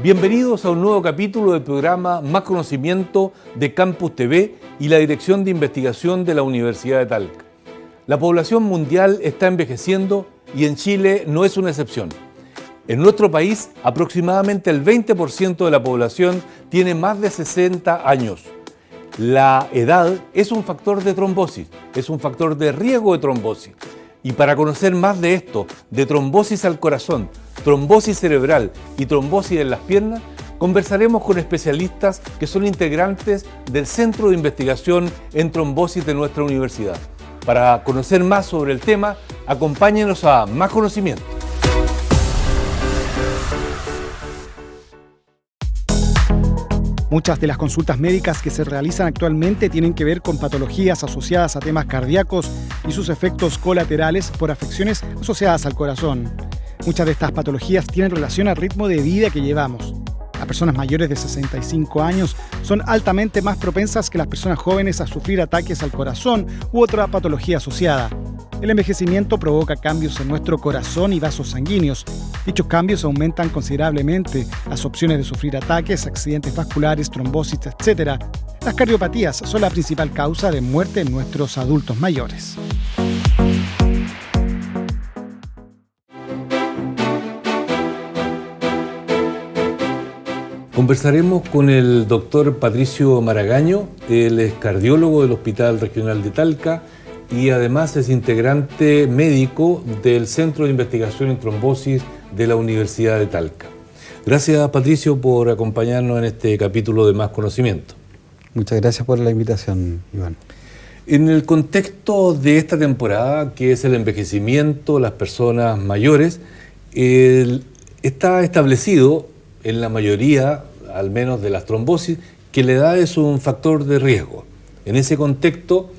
Bienvenidos a un nuevo capítulo del programa Más Conocimiento de Campus TV y la Dirección de Investigación de la Universidad de Talca. La población mundial está envejeciendo y en Chile no es una excepción. En nuestro país, aproximadamente el 20% de la población tiene más de 60 años. La edad es un factor de trombosis, es un factor de riesgo de trombosis. Y para conocer más de esto, de trombosis al corazón, trombosis cerebral y trombosis en las piernas, conversaremos con especialistas que son integrantes del Centro de Investigación en Trombosis de nuestra universidad. Para conocer más sobre el tema, acompáñenos a Más Conocimiento. Muchas de las consultas médicas que se realizan actualmente tienen que ver con patologías asociadas a temas cardíacos y sus efectos colaterales por afecciones asociadas al corazón. Muchas de estas patologías tienen relación al ritmo de vida que llevamos. Las personas mayores de 65 años son altamente más propensas que las personas jóvenes a sufrir ataques al corazón u otra patología asociada. El envejecimiento provoca cambios en nuestro corazón y vasos sanguíneos. Dichos cambios aumentan considerablemente las opciones de sufrir ataques, accidentes vasculares, trombosis, etc. Las cardiopatías son la principal causa de muerte en nuestros adultos mayores. Conversaremos con el doctor Patricio Maragaño, él es cardiólogo del Hospital Regional de Talca y además es integrante médico del Centro de Investigación en Trombosis de la Universidad de Talca. Gracias, Patricio, por acompañarnos en este capítulo de Más Conocimiento. Muchas gracias por la invitación, Iván. En el contexto de esta temporada, que es el envejecimiento, las personas mayores, está establecido en la mayoría, al menos de las trombosis, que la edad es un factor de riesgo. En ese contexto,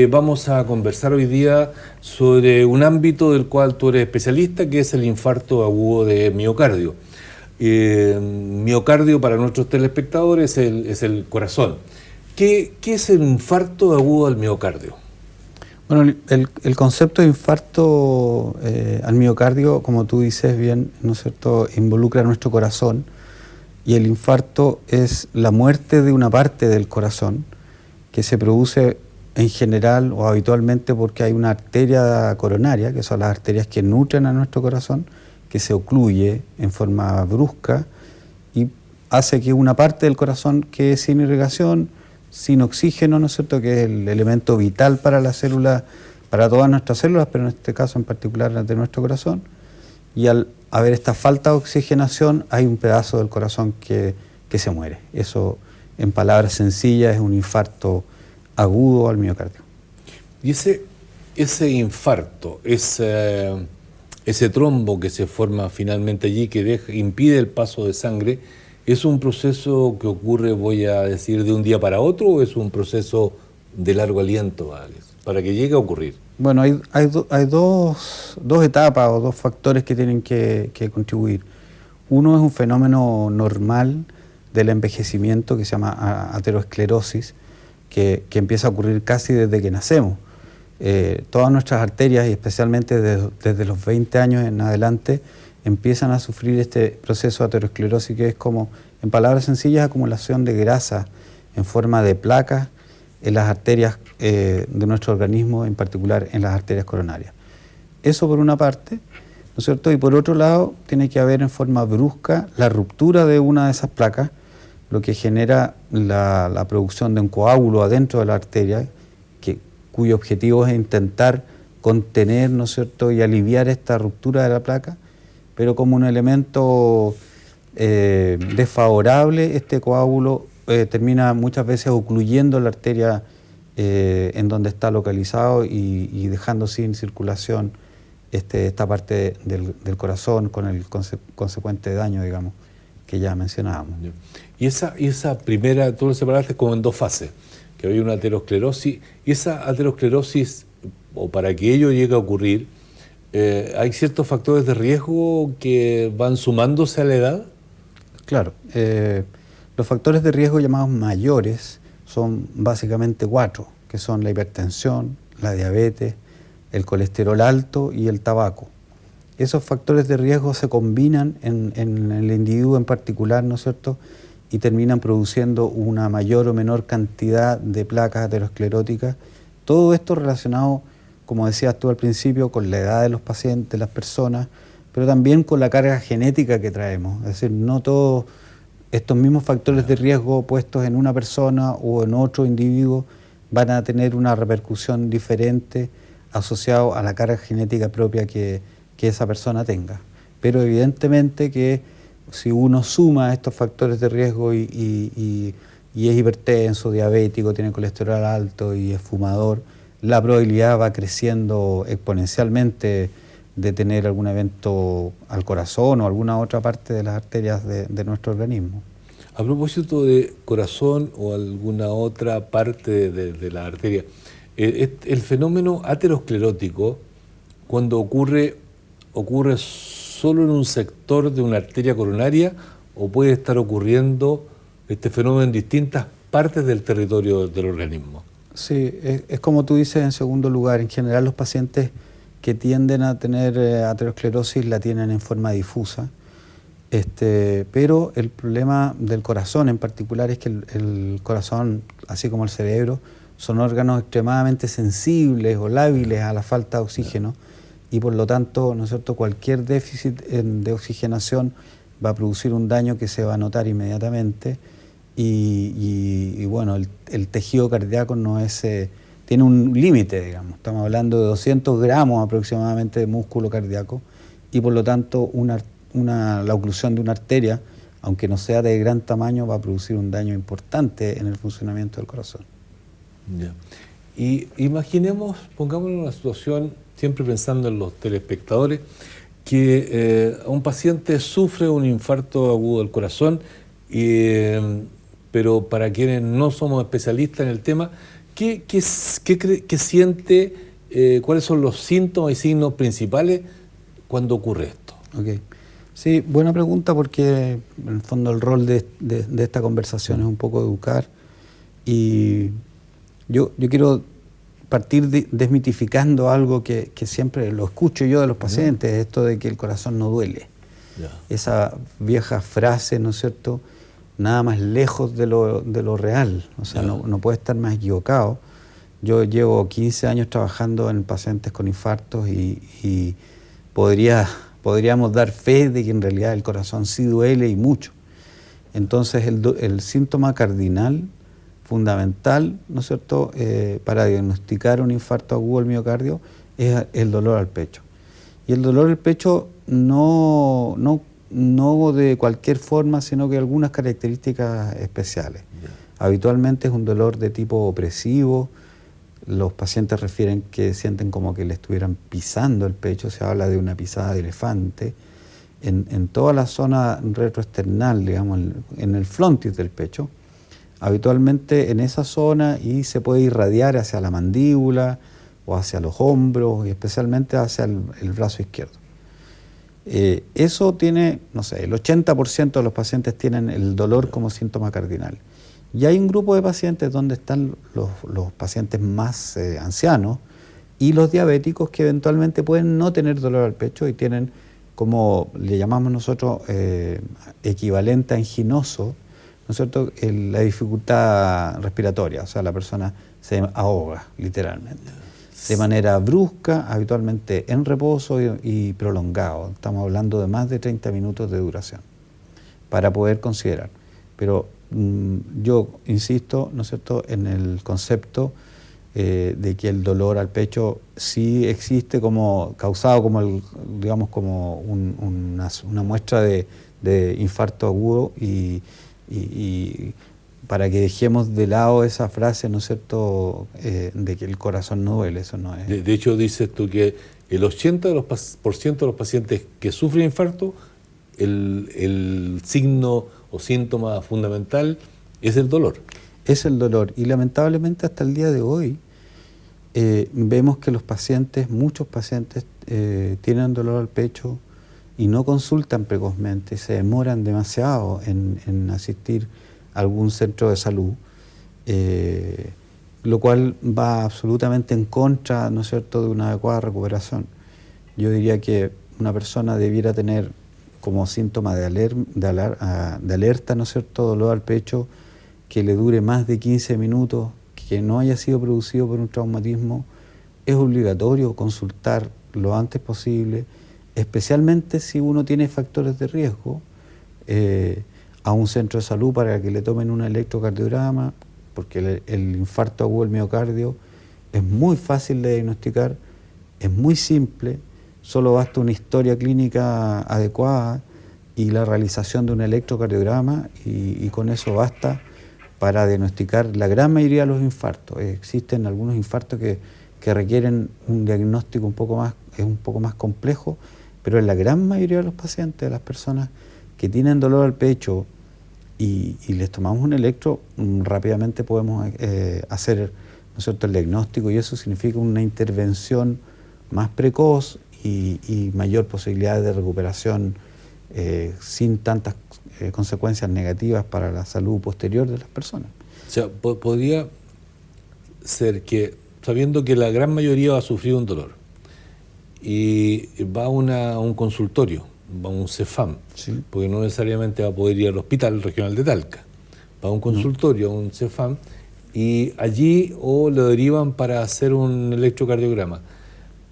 vamos a conversar hoy día sobre un ámbito del cual tú eres especialista, que es el infarto agudo de miocardio. Miocardio, para nuestros telespectadores, es el corazón. ¿Qué es el infarto agudo al miocardio? Bueno, el concepto de infarto al miocardio, como tú dices bien, ¿no es cierto?, involucra a nuestro corazón, y el infarto es la muerte de una parte del corazón que se produce en general o habitualmente porque hay una arteria coronaria, que son las arterias que nutren a nuestro corazón, que se ocluye en forma brusca y hace que una parte del corazón quede sin irrigación, sin oxígeno, ¿no es cierto?, que es el elemento vital para la célula, para todas nuestras células, pero en este caso en particular las de nuestro corazón. Y al haber esta falta de oxigenación, hay un pedazo del corazón que se muere. Eso, en palabras sencillas, es un infarto agudo al miocardio. Y ese infarto, ese trombo que se forma finalmente allí, que impide el paso de sangre, ¿es un proceso que ocurre, voy a decir, de un día para otro, o es un proceso de largo aliento, Alex, para que llegue a ocurrir? Bueno, hay dos etapas o dos factores que tienen que contribuir. Uno es un fenómeno normal del envejecimiento que se llama aterosclerosis, que empieza a ocurrir casi desde que nacemos. Todas nuestras arterias, y especialmente desde los 20 años en adelante, empiezan a sufrir este proceso de aterosclerosis, que es como, en palabras sencillas, acumulación de grasa en forma de placas en las arterias de nuestro organismo, en particular en las arterias coronarias. Eso por una parte, ¿no es cierto? Y por otro lado, tiene que haber en forma brusca la ruptura de una de esas placas, lo que genera la producción de un coágulo adentro de la arteria, cuyo objetivo es intentar contener, ¿no es cierto?, y aliviar esta ruptura de la placa, pero como un elemento desfavorable, este coágulo termina muchas veces ocluyendo la arteria en donde está localizado y dejando sin circulación esta parte del corazón con el consecuente daño, digamos, que ya mencionábamos. Y esa primera, tú lo separaste como en dos fases, que había una aterosclerosis, y esa aterosclerosis, o para que ello llegue a ocurrir, ¿hay ciertos factores de riesgo que van sumándose a la edad? Claro, los factores de riesgo llamados mayores son básicamente 4, que son la hipertensión, la diabetes, el colesterol alto y el tabaco. esos factores de riesgo se combinan en el individuo en particular, ¿no es cierto?, y terminan produciendo una mayor o menor cantidad de placas ateroscleróticas. Todo esto relacionado, como decías tú al principio, con la edad de los pacientes, las personas, pero también con la carga genética que traemos. Es decir, no todos estos mismos factores de riesgo puestos en una persona o en otro individuo van a tener una repercusión diferente asociado a la carga genética propia que esa persona tenga. Pero evidentemente que si uno suma estos factores de riesgo y es hipertenso, diabético, tiene colesterol alto y es fumador, la probabilidad va creciendo exponencialmente de tener algún evento al corazón o alguna otra parte de las arterias de nuestro organismo. A propósito de corazón o alguna otra parte de la arteria, el fenómeno aterosclerótico, cuando ocurre solo en un sector de una arteria coronaria o puede estar ocurriendo este fenómeno en distintas partes del territorio del organismo. Sí, es como tú dices en segundo lugar. En general los pacientes que tienden a tener aterosclerosis la tienen en forma difusa, pero el problema del corazón en particular es que el corazón, así como el cerebro, son órganos extremadamente sensibles o lábiles a la falta de oxígeno y por lo tanto, ¿no es cierto?, cualquier déficit de oxigenación va a producir un daño que se va a notar inmediatamente y bueno, el tejido cardíaco no es, tiene un límite, digamos. Estamos hablando de 200 gramos aproximadamente de músculo cardíaco y por lo tanto la oclusión de una arteria, aunque no sea de gran tamaño, va a producir un daño importante en el funcionamiento del corazón. Ya. Y imaginemos, pongámonos en una situación, siempre pensando en los telespectadores, que un paciente sufre un infarto agudo del corazón, pero para quienes no somos especialistas en el tema, ¿qué siente? ¿Cuáles son los síntomas y signos principales cuando ocurre esto? Okay. Sí, buena pregunta porque en el fondo el rol de esta conversación es un poco educar y yo quiero partir desmitificando algo que siempre lo escucho yo de los pacientes, esto de que el corazón no duele. Esa vieja frase, ¿no es cierto?, nada más lejos de lo real, o sea, no puede estar más equivocado. Yo llevo 15 años trabajando en pacientes con infartos y podríamos dar fe de que en realidad el corazón sí duele y mucho. Entonces el síntoma cardinal, fundamental, ¿no es cierto?, para diagnosticar un infarto agudo del miocardio es el dolor al pecho. Y el dolor al pecho no de cualquier forma, sino que algunas características especiales. Habitualmente es un dolor de tipo opresivo. Los pacientes refieren que sienten como que le estuvieran pisando el pecho, se habla de una pisada de elefante, en toda la zona retroesternal, digamos, en el frontis del pecho, habitualmente en esa zona, y se puede irradiar hacia la mandíbula o hacia los hombros y especialmente hacia el brazo izquierdo. Eso tiene, no sé, el 80% de los pacientes tienen el dolor como síntoma cardinal. Y hay un grupo de pacientes donde están los pacientes más ancianos y los diabéticos que eventualmente pueden no tener dolor al pecho y tienen, como le llamamos nosotros, equivalente a anginoso, ¿no es cierto?, la dificultad respiratoria, o sea, la persona se ahoga literalmente, de manera brusca, habitualmente en reposo y prolongado. Estamos hablando de más de 30 minutos de duración para poder considerar. Pero yo insisto, ¿no es cierto?, en el concepto de que el dolor al pecho sí existe causado como una muestra de infarto agudo y para que dejemos de lado esa frase, ¿no es cierto?, de que el corazón no duele, eso no es. De hecho, dices tú que el 80% de los pacientes que sufren infarto, el signo o síntoma fundamental es el dolor. Es el dolor. Y lamentablemente hasta el día de hoy vemos que muchos pacientes tienen dolor al pecho y no consultan precozmente, se demoran demasiado en asistir a algún centro de salud, lo cual va absolutamente en contra, ¿no es cierto?, de una adecuada recuperación. Yo diría que una persona debiera tener como síntoma de alerta, ¿no es cierto?, dolor al pecho que le dure más de 15 minutos, que no haya sido producido por un traumatismo, es obligatorio consultar lo antes posible, especialmente si uno tiene factores de riesgo, a un centro de salud para que le tomen un electrocardiograma, porque el infarto agudo del miocardio es muy fácil de diagnosticar, es muy simple, solo basta una historia clínica adecuada y la realización de un electrocardiograma y con eso basta para diagnosticar la gran mayoría de los infartos. Existen algunos infartos que requieren un diagnóstico un poco más complejo, pero en la gran mayoría de los pacientes, de las personas que tienen dolor al pecho y les tomamos un electro, rápidamente podemos hacer, ¿no es cierto?, el diagnóstico, y eso significa una intervención más precoz y mayor posibilidad de recuperación sin tantas consecuencias negativas para la salud posterior de las personas. O sea, podría ser que, sabiendo que la gran mayoría va a sufrir un dolor, y va a un consultorio, va a un CEFAM, Sí. porque no necesariamente va a poder ir al Hospital Regional de Talca, va a un consultorio, a un CEFAM, y allí o lo derivan para hacer un electrocardiograma.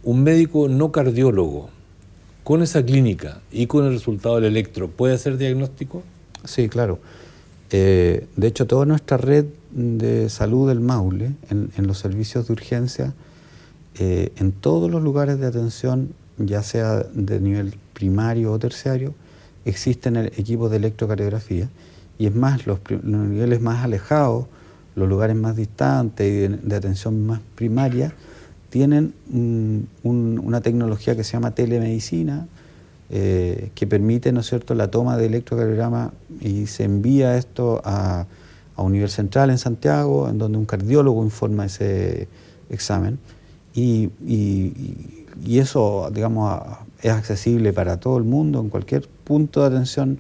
Un médico no cardiólogo, con esa clínica y con el resultado del electro, ¿puede hacer diagnóstico? Sí, claro. De hecho, toda nuestra red de salud del Maule, en los servicios de urgencia, en todos los lugares de atención, ya sea de nivel primario o terciario, existen equipos de electrocardiografía, y es más, los niveles más alejados, los lugares más distantes y de atención más primaria, tienen una tecnología que se llama telemedicina, que permite, ¿no es cierto?, la toma de electrocardiograma, y se envía esto a un nivel central en Santiago, en donde un cardiólogo informa ese examen, y eso, digamos, es accesible para todo el mundo en cualquier punto de atención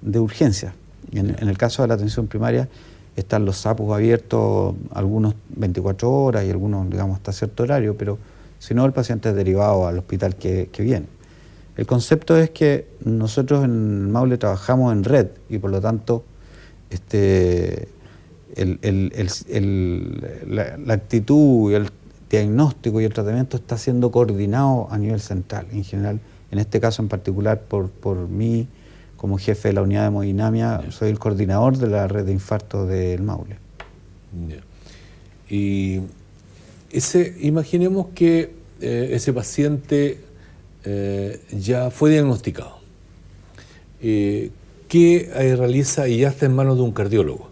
de urgencia. En el caso de la atención primaria están los SAPUS abiertos, algunos 24 horas y algunos, digamos, hasta cierto horario, pero si no, el paciente es derivado al hospital que viene. El concepto es que nosotros en el Maule trabajamos en red, y por lo tanto la actitud y el diagnóstico y el tratamiento está siendo coordinado a nivel central, en general, en este caso en particular por mí, como jefe de la unidad de hemodinamia, soy el coordinador de la red de infarto del Maule. Y imaginemos que ese paciente ya fue diagnosticado. ¿Qué realiza y ya está en manos de un cardiólogo?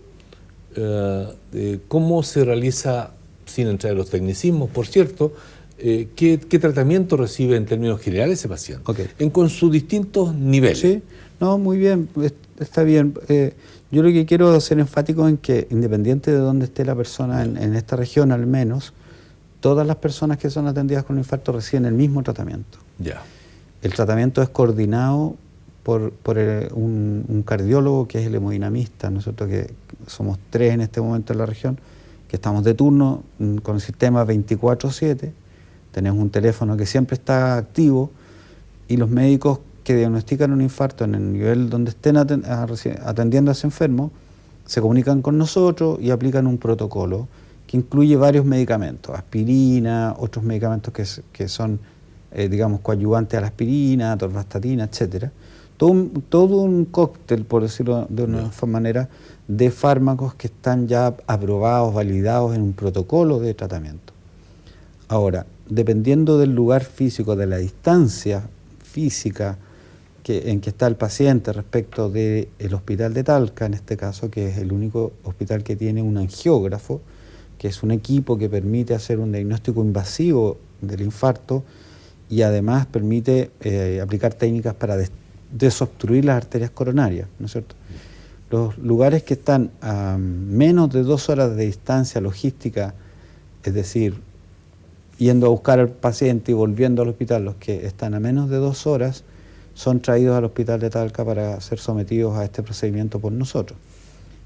¿Cómo se realiza, sin entrar en los tecnicismos, por cierto, qué tratamiento recibe en términos generales ese paciente? Okay. Con sus distintos niveles. Sí, no, muy bien, está bien. Yo lo que quiero ser enfático en que, independiente de dónde esté la persona, en esta región al menos, todas las personas que son atendidas con infarto reciben el mismo tratamiento. Ya. El tratamiento es coordinado por un cardiólogo que es el hemodinamista. Nosotros, que somos 3 en este momento en la región, que estamos de turno con el sistema 24/7, tenemos un teléfono que siempre está activo, y los médicos que diagnostican un infarto en el nivel donde estén atendiendo a ese enfermo se comunican con nosotros y aplican un protocolo que incluye varios medicamentos, aspirina, otros medicamentos que son digamos, coadyuvantes a la aspirina, atorvastatina, etc. Todo un cóctel, por decirlo de una manera, de fármacos que están ya aprobados, validados en un protocolo de tratamiento. Ahora, dependiendo del lugar físico, de la distancia física en que está el paciente respecto del hospital de Talca, en este caso, que es el único hospital que tiene un angiógrafo, que es un equipo que permite hacer un diagnóstico invasivo del infarto, y además permite aplicar técnicas para desobstruir las arterias coronarias, ¿no es cierto? Los lugares que están a menos de 2 horas de distancia logística, es decir, yendo a buscar al paciente y volviendo al hospital, los que están a menos de 2 horas son traídos al hospital de Talca para ser sometidos a este procedimiento por nosotros.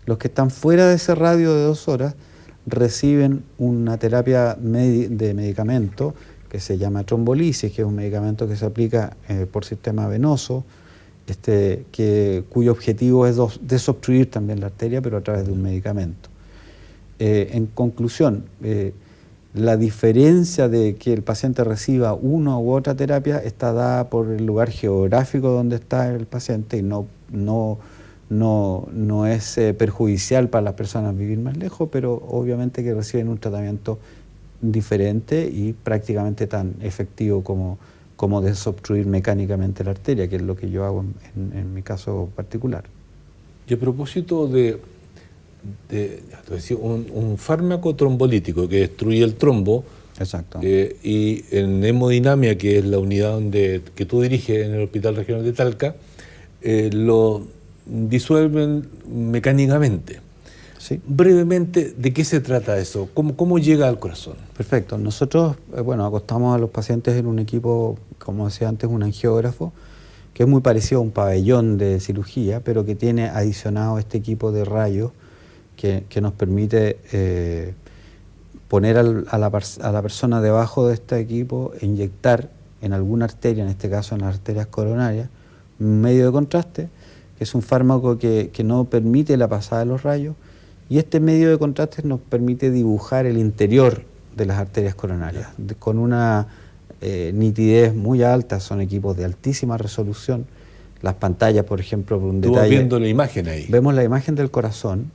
Los que están fuera de ese radio de 2 horas reciben una terapia de medicamento que se llama trombolisis, que es un medicamento que se aplica por sistema venoso, cuyo objetivo es desobstruir también la arteria, pero a través de un medicamento. En conclusión, la diferencia de que el paciente reciba una u otra terapia está dada por el lugar geográfico donde está el paciente y no es perjudicial para las personas vivir más lejos, pero obviamente que reciben un tratamiento diferente y prácticamente tan efectivo como desobstruir mecánicamente la arteria, que es lo que yo hago en mi caso particular. Y a propósito de un fármaco trombolítico que destruye el trombo, exacto, y en hemodinamia, que es la unidad que tú diriges en el Hospital Regional de Talca, lo disuelven mecánicamente. Sí. Brevemente, ¿de qué se trata eso? ¿Cómo llega al corazón? Perfecto. Nosotros, acostamos a los pacientes en un equipo, como decía antes, un angiógrafo, que es muy parecido a un pabellón de cirugía, pero que tiene adicionado este equipo de rayos que nos permite poner a la persona debajo de este equipo e inyectar en alguna arteria, en este caso en las arterias coronarias, un medio de contraste, que es un fármaco que no permite la pasada de los rayos, y este medio de contraste nos permite dibujar el interior de las arterias coronarias con una nitidez muy alta. Son equipos de altísima resolución. Las pantallas, por ejemplo, por un detalle... Tú vas viendo la imagen ahí. Vemos la imagen del corazón.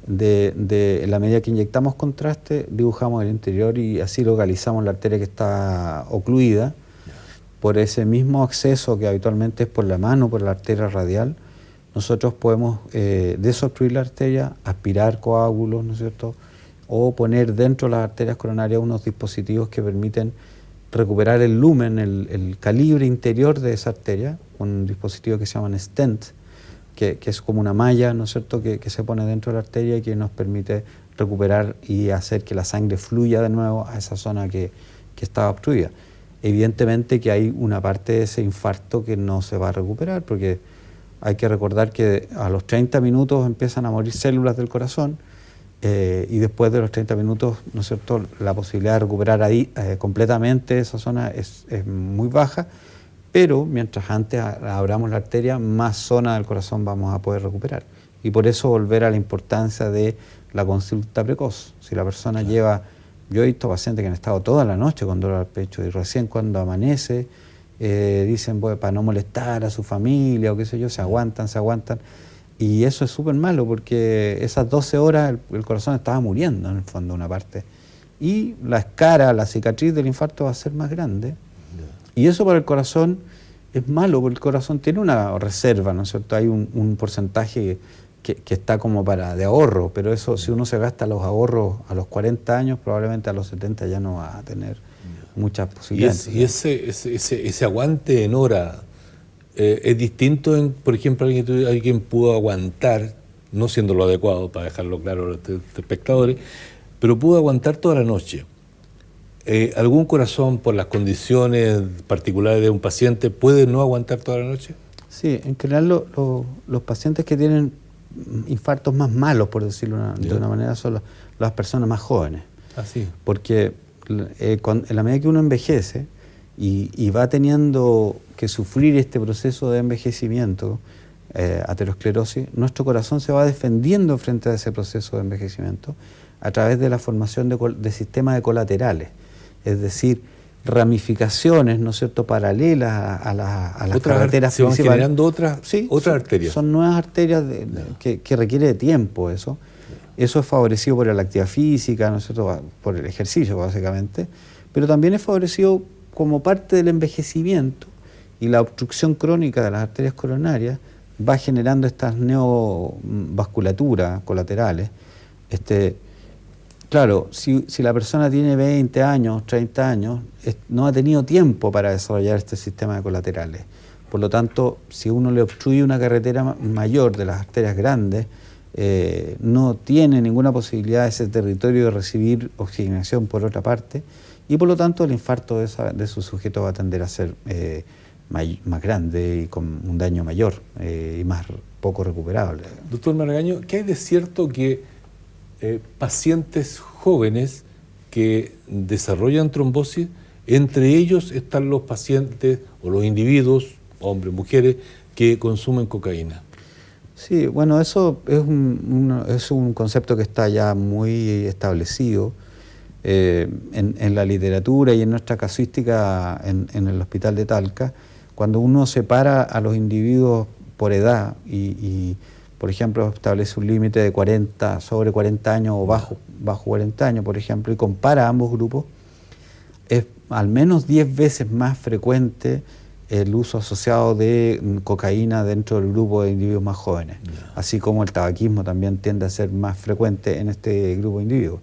En la medida que inyectamos contraste, dibujamos el interior y así localizamos la arteria que está ocluida. Por ese mismo acceso que habitualmente es por la mano, por la arteria radial, nosotros podemos desobstruir la arteria, aspirar coágulos, ¿no es cierto?, o poner dentro de las arterias coronarias unos dispositivos que permiten recuperar el lumen, el calibre interior de esa arteria, un dispositivo que se llama stent, que es como una malla, ¿no es cierto?, que se pone dentro de la arteria y que nos permite recuperar y hacer que la sangre fluya de nuevo a esa zona que estaba obstruida. Evidentemente que hay una parte de ese infarto que no se va a recuperar, porque hay que recordar que a los 30 minutos empiezan a morir células del corazón y después de los 30 minutos, ¿no es cierto?, la posibilidad de recuperar ahí completamente esa zona es muy baja, pero mientras antes abramos la arteria, más zona del corazón vamos a poder recuperar. Y por eso volver a la importancia de la consulta precoz. Si la persona yo he visto pacientes que han estado toda la noche con dolor al pecho y recién cuando amanece, dicen, bueno, para no molestar a su familia o qué sé yo, se aguantan, y eso es súper malo porque esas 12 horas el corazón estaba muriendo en el fondo una parte, y la escara, la cicatriz del infarto va a ser más grande, y eso para el corazón es malo porque el corazón tiene una reserva, ¿no es cierto? Hay un porcentaje que está como de ahorro, pero eso, si uno se gasta los ahorros a los 40 años, probablemente a los 70 ya no va a tener muchas posibilidades. Y ese aguante en hora es distinto, por ejemplo, alguien pudo aguantar, no siendo lo adecuado para dejarlo claro a los espectadores, pero pudo aguantar toda la noche. ¿Algún corazón, por las condiciones particulares de un paciente, puede no aguantar toda la noche? Sí, en general los pacientes que tienen infartos más malos, por decirlo de una manera, son las personas más jóvenes. Ah, sí. Porque en la medida que uno envejece y va teniendo que sufrir este proceso de envejecimiento, aterosclerosis, nuestro corazón se va defendiendo frente a ese proceso de envejecimiento a través de la formación de sistemas de colaterales, es decir, ramificaciones, ¿no es cierto?, paralelas a las carreteras se van principales. generando otras arterias. Son nuevas arterias que requiere de tiempo eso. Eso es favorecido por la actividad física, ¿no es cierto?, por el ejercicio básicamente, pero también es favorecido como parte del envejecimiento, y la obstrucción crónica de las arterias coronarias va generando estas neovasculaturas colaterales. Claro, si la persona tiene 20 años, 30 años, no ha tenido tiempo para desarrollar este sistema de colaterales. Por lo tanto, si uno le obstruye una carretera mayor de las arterias grandes, no tiene ninguna posibilidad de ese territorio de recibir oxigenación por otra parte, y por lo tanto el infarto de su sujeto va a tender a ser más grande y con un daño mayor y más poco recuperable. Doctor Maragaño, ¿qué hay de cierto que pacientes jóvenes que desarrollan trombosis Entre ellos están los pacientes o los individuos, hombres, mujeres, que consumen cocaína. Sí, bueno, eso es un concepto que está ya muy establecido en la literatura y en nuestra casuística en el Hospital de Talca. Cuando uno separa a los individuos por edad y por ejemplo, establece un límite de 40, sobre 40 años o bajo 40 años, por ejemplo, y compara ambos grupos, es al menos 10 veces más frecuente el uso asociado de cocaína dentro del grupo de individuos más jóvenes, así como el tabaquismo también tiende a ser más frecuente en este grupo de individuos.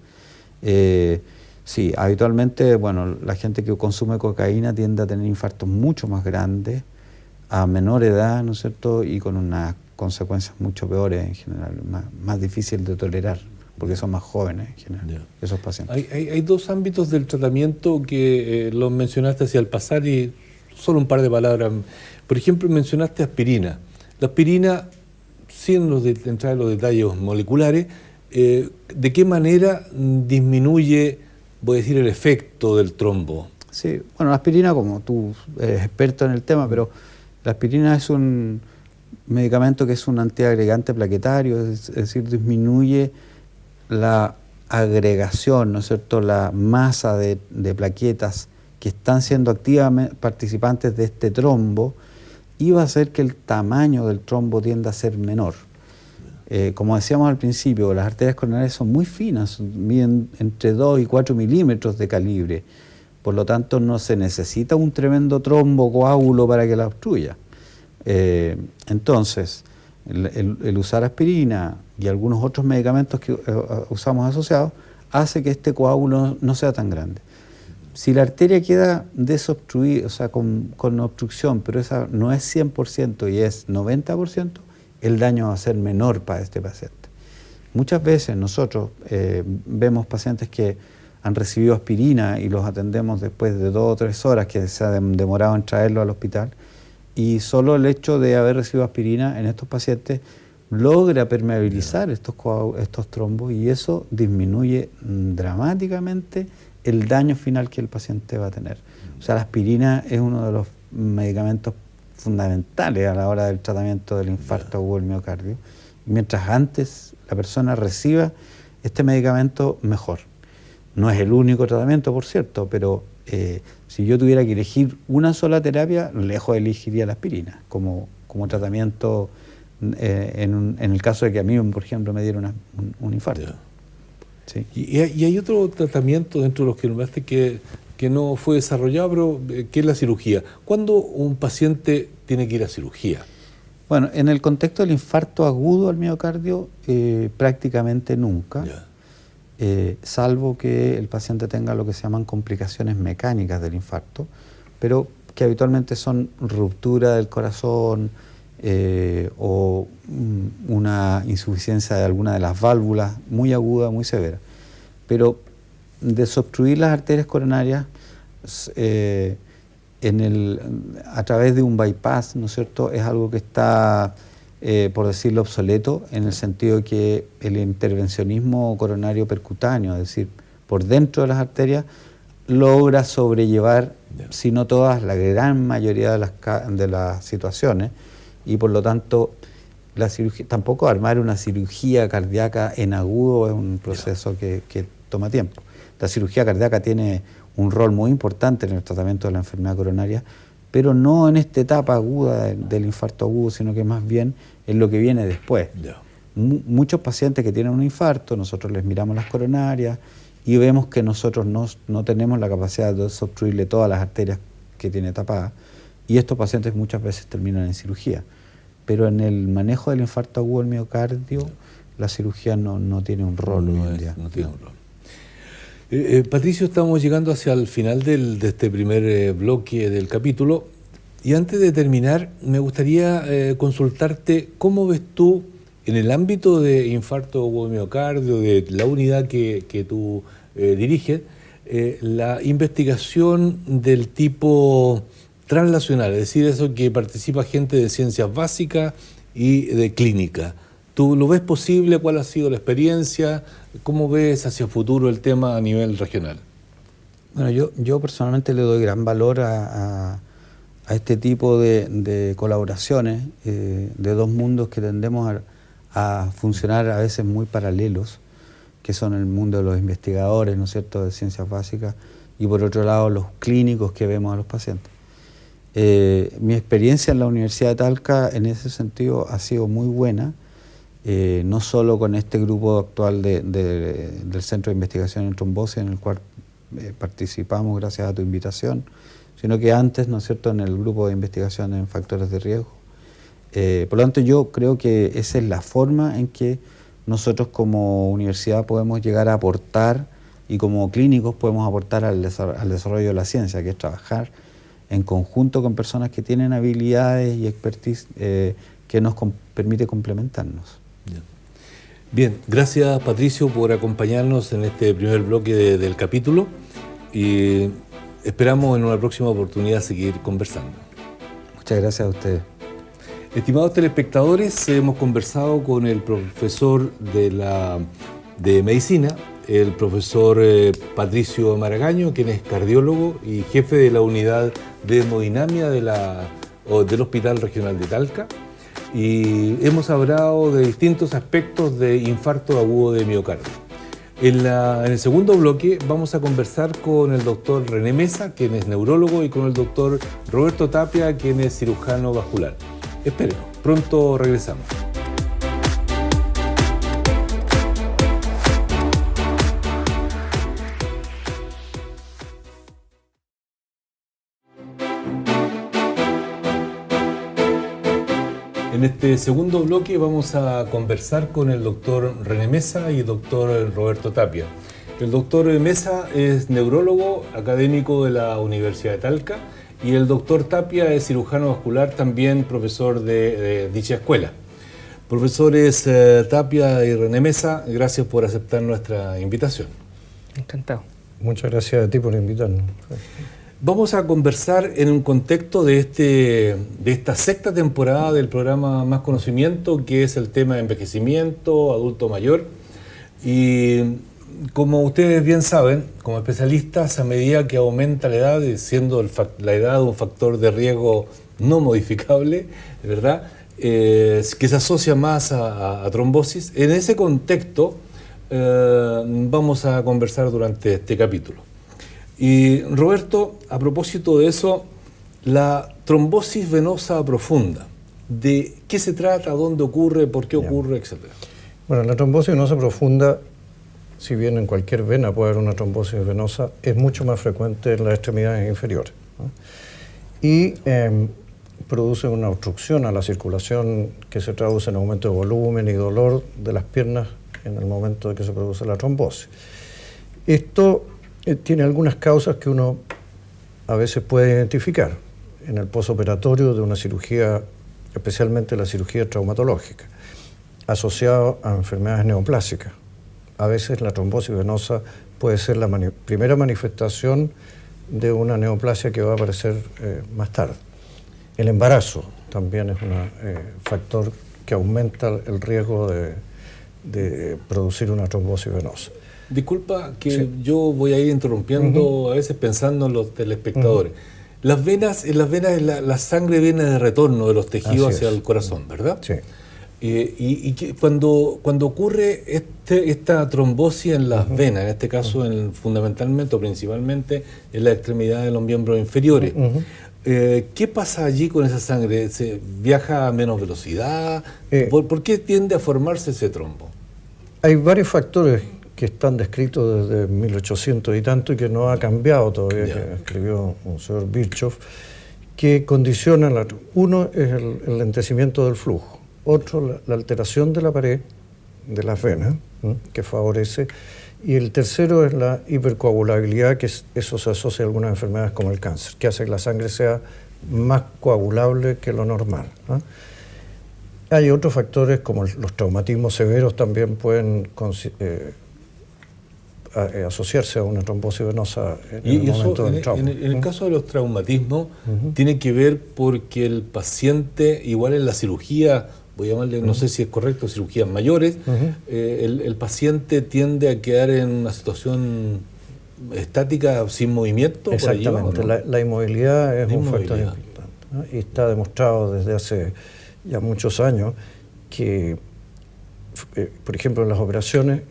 Sí, habitualmente, bueno, la gente que consume cocaína tiende a tener infartos mucho más grandes, a menor edad, ¿no es cierto?, y con unas consecuencias mucho peores en general, más difícil de tolerar, porque son más jóvenes en general, esos pacientes. Hay dos ámbitos del tratamiento que los mencionaste hacia el pasar y solo un par de palabras. Por ejemplo, mencionaste aspirina. La aspirina, sin entrar en los detalles moleculares, ¿de qué manera disminuye, voy a decir, el efecto del trombo? Sí, bueno, la aspirina, como tú eres experto en el tema, pero la aspirina es un medicamento que es un antiagregante plaquetario, es decir, disminuye la agregación, ¿no es cierto?, la masa de plaquetas que están siendo activamente participantes de este trombo, y va a hacer que el tamaño del trombo tienda a ser menor. Como decíamos al principio, las arterias coronarias son muy finas, miden entre 2 y 4 milímetros de calibre, por lo tanto no se necesita un tremendo trombo coágulo para que la obstruya. Entonces, el usar aspirina y algunos otros medicamentos que usamos asociados hace que este coágulo no sea tan grande. Si la arteria queda desobstruida, o sea, con obstrucción, pero esa no es 100% y es 90%, el daño va a ser menor para este paciente. Muchas veces nosotros vemos pacientes que han recibido aspirina y los atendemos después de 2 o 3 horas que se ha demorado en traerlo al hospital, y solo el hecho de haber recibido aspirina en estos pacientes logra permeabilizar estos trombos, y eso disminuye dramáticamente el daño final que el paciente va a tener. O sea, la aspirina es uno de los medicamentos fundamentales a la hora del tratamiento del infarto agudo del miocardio. Y mientras antes la persona reciba este medicamento, mejor. No es el único tratamiento, por cierto, pero si yo tuviera que elegir una sola terapia, lejos elegiría la aspirina como tratamiento en el caso de que a mí, por ejemplo, me diera un infarto. Sí. Y hay otro tratamiento dentro de los que nombraste que no fue desarrollado, pero que es la cirugía. ¿Cuándo un paciente tiene que ir a cirugía? Bueno, en el contexto del infarto agudo al miocardio, prácticamente nunca, salvo que el paciente tenga lo que se llaman complicaciones mecánicas del infarto, pero que habitualmente son ruptura del corazón o una insuficiencia de alguna de las válvulas muy aguda, muy severa. Pero desobstruir las arterias coronarias a través de un bypass, ¿no es cierto?, es algo que está, por decirlo, obsoleto, en el sentido de que el intervencionismo coronario percutáneo, es decir, por dentro de las arterias, logra sobrellevar, si no todas, la gran mayoría de las situaciones, y por lo tanto la cirugía, tampoco armar una cirugía cardíaca en agudo es un proceso que toma tiempo. La cirugía cardíaca tiene un rol muy importante en el tratamiento de la enfermedad coronaria, pero no en esta etapa aguda del infarto agudo, sino que más bien en lo que viene después. Muchos pacientes que tienen un infarto, nosotros les miramos las coronarias y vemos que nosotros no tenemos la capacidad de desobstruirle todas las arterias que tiene tapadas, y estos pacientes muchas veces terminan en cirugía. Pero en el manejo del infarto agudo del miocardio, la cirugía no tiene un rol hoy en día. No tiene un rol. Patricio, estamos llegando hacia el final de este primer bloque del capítulo, y antes de terminar me gustaría consultarte cómo ves tú en el ámbito de infarto agudo del miocardio, de la unidad que tú diriges, la investigación del tipo translacional, es decir, eso que participa gente de ciencias básicas y de clínica. ¿Tú lo ves posible? ¿Cuál ha sido la experiencia? ¿Cómo ves hacia el futuro el tema a nivel regional? Bueno, yo personalmente le doy gran valor a este tipo de colaboraciones de dos mundos que tendemos a funcionar a veces muy paralelos, que son el mundo de los investigadores, ¿no es cierto?, de ciencias básicas, y por otro lado los clínicos que vemos a los pacientes. Mi experiencia en la Universidad de Talca en ese sentido ha sido muy buena, no solo con este grupo actual del Centro de Investigación en Trombosis, en el cual participamos gracias a tu invitación, sino que antes, ¿no es cierto?, en el grupo de investigación en factores de riesgo. Por lo tanto, yo creo que esa es la forma en que nosotros como universidad podemos llegar a aportar y como clínicos podemos aportar al desarrollo de la ciencia, que es trabajar en conjunto con personas que tienen habilidades y expertise que nos permite complementarnos. Bien, gracias Patricio por acompañarnos en este primer bloque del capítulo y esperamos en una próxima oportunidad seguir conversando. Muchas gracias a ustedes. Estimados telespectadores, hemos conversado con el profesor de medicina, el profesor Patricio Maragaño, quien es cardiólogo y jefe de la unidad de hemodinamia del Hospital Regional de Talca. Y hemos hablado de distintos aspectos de infarto agudo de miocardio. En el segundo bloque vamos a conversar con el doctor René Mesa, quien es neurólogo, y con el doctor Roberto Tapia, quien es cirujano vascular. Espérenos, pronto regresamos. En este segundo bloque vamos a conversar con el doctor René Mesa y el doctor Roberto Tapia. El doctor Mesa es neurólogo académico de la Universidad de Talca y el doctor Tapia es cirujano vascular, también profesor de dicha escuela. Profesores Tapia y René Mesa, gracias por aceptar nuestra invitación. Encantado. Muchas gracias a ti por invitarnos. Vamos a conversar en un contexto de esta sexta temporada del programa Más Conocimiento, que es el tema de envejecimiento, adulto mayor. Y como ustedes bien saben, como especialistas, a medida que aumenta la edad, siendo la edad un factor de riesgo no modificable, ¿verdad?, que se asocia más a trombosis, en ese contexto vamos a conversar durante este capítulo. Y Roberto, a propósito de eso, la trombosis venosa profunda, ¿de qué se trata, dónde ocurre, por qué ocurre, etcétera? Bueno, la trombosis venosa profunda, si bien en cualquier vena puede haber una trombosis venosa, es mucho más frecuente en las extremidades inferiores, ¿no? Y produce una obstrucción a la circulación que se traduce en aumento de volumen y dolor de las piernas en el momento de que se produce la trombosis. Esto tiene algunas causas que uno a veces puede identificar en el posoperatorio de una cirugía, especialmente la cirugía traumatológica, asociado a enfermedades neoplásicas. A veces la trombosis venosa puede ser la primera manifestación de una neoplasia que va a aparecer más tarde. El embarazo también es un factor que aumenta el riesgo de producir una trombosis venosa. Disculpa que sí, yo voy a ir interrumpiendo a veces pensando en los telespectadores. En las venas la sangre viene de retorno de los tejidos hacia el corazón, ¿verdad? Sí. Y que cuando ocurre esta trombosis en las venas, en este caso fundamentalmente o principalmente en la extremidad de los miembros inferiores, ¿qué pasa allí con esa sangre? ¿Se viaja a menos velocidad? ¿Por qué tiende a formarse ese trombo? Hay varios factores que están descritos desde 1800 y tanto y que no ha cambiado todavía, que escribió un señor Virchow, que condicionan uno es el lentecimiento del flujo, otro la alteración de la pared de las venas, que favorece, y el tercero es la hipercoagulabilidad, que eso se asocia a algunas enfermedades como el cáncer, que hace que la sangre sea más coagulable que lo normal, ¿no? Hay otros factores como los traumatismos severos también pueden asociarse a una trombosis venosa en el momento del trauma. En el caso de los traumatismos, tiene que ver porque el paciente, igual en la cirugía, voy a llamarle, no sé si es correcto, cirugías mayores, el paciente tiende a quedar en una situación estática sin movimiento. Exactamente, por allí, ¿o no? la inmovilidad es La un factor inmovilidad. importante, ¿no? Y está demostrado desde hace ya muchos años que, por ejemplo, en las operaciones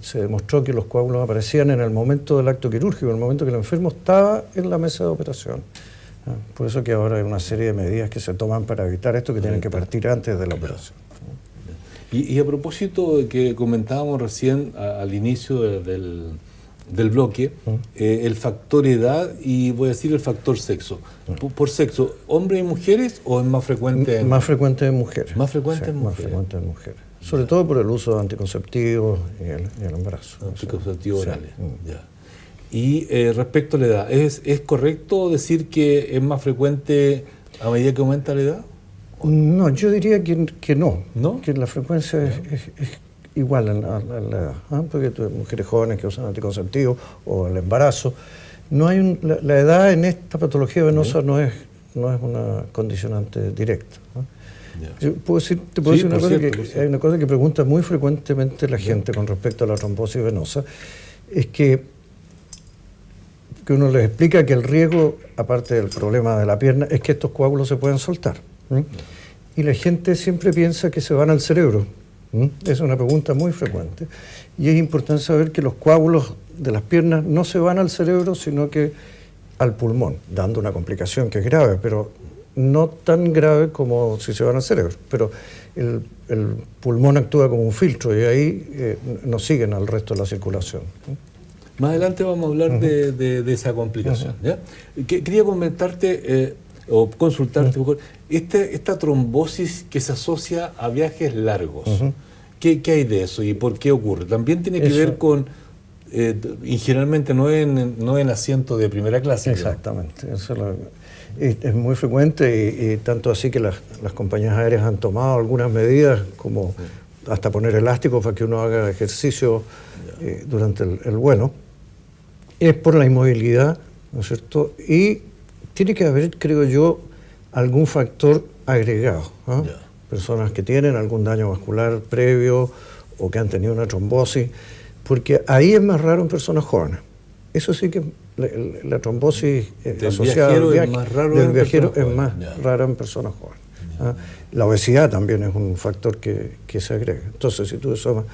se demostró que los coágulos aparecían en el momento del acto quirúrgico, en el momento que el enfermo estaba en la mesa de operación. Por eso que ahora hay una serie de medidas que se toman para evitar esto, que tienen que partir antes de la operación. Y a propósito de que comentábamos recién al inicio del bloque, el factor edad y voy a decir el factor sexo. Por sexo, ¿hombres y mujeres o es más frecuente? Más frecuente en mujeres. Más frecuente en Más mujeres. frecuente en mujeres. Sobre todo por el uso de anticonceptivos y el embarazo. Anticonceptivos Sí. orales. Ya. Y respecto a la edad, ¿es correcto decir que es más frecuente a medida que aumenta la edad? No, yo diría que no. ¿No? Que la frecuencia es igual a la edad. Porque mujeres jóvenes que usan anticonceptivos o el embarazo. No hay la edad en esta patología venosa no es una condicionante directa. Ya. Yo te puedo decir una por cosa, cierto, por cierto. hay una cosa que pregunta muy frecuentemente la gente con respecto a la trombosis venosa, es que uno les explica que el riesgo, aparte del problema de la pierna, es que estos coágulos se pueden soltar. Y la gente siempre piensa que se van al cerebro. Es una pregunta muy frecuente. Y es importante saber que los coágulos de las piernas no se van al cerebro, sino que al pulmón, dando una complicación que es grave, pero no tan grave como si se van al cerebro. Pero el pulmón actúa como un filtro y ahí nos siguen al resto de la circulación. Más adelante vamos a hablar de esa complicación. ¿Ya? Quería comentarte o consultarte mejor, esta trombosis que se asocia a viajes largos. ¿Qué hay de eso y por qué ocurre? También tiene que ver con, y generalmente no en asiento de primera clase. Exactamente. Eso es muy frecuente y tanto así que las compañías aéreas han tomado algunas medidas como hasta poner elásticos para que uno haga ejercicio durante el vuelo. Es por la inmovilidad, ¿no es cierto? Y tiene que haber, creo yo, algún factor agregado. Personas que tienen algún daño vascular previo o que han tenido una trombosis, porque ahí es más raro en personas jóvenes. Eso sí que la trombosis asociada al viaje del viajero es más rara en personas jóvenes. La obesidad también es un factor que se agrega. Entonces, si tú sumas